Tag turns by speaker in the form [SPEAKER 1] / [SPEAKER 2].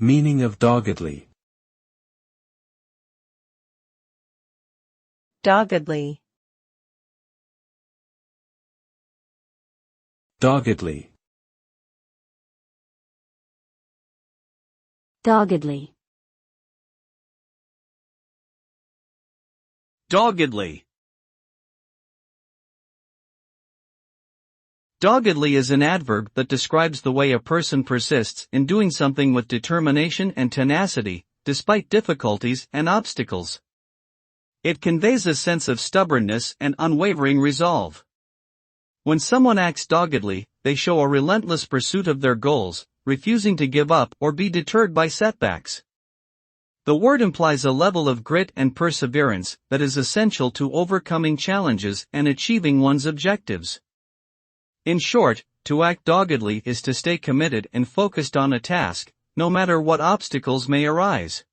[SPEAKER 1] Meaning of doggedly.
[SPEAKER 2] Doggedly.
[SPEAKER 1] Doggedly.
[SPEAKER 3] Doggedly.
[SPEAKER 4] Doggedly. Doggedly is an adverb that describes the way a person persists in doing something with determination and tenacity, despite difficulties and obstacles. It conveys a sense of stubbornness and unwavering resolve. When someone acts doggedly, they show a relentless pursuit of their goals, refusing to give up or be deterred by setbacks. The word implies a level of grit and perseverance that is essential to overcoming challenges and achieving one's objectives. In short, to act doggedly is to stay committed and focused on a task, no matter what obstacles may arise.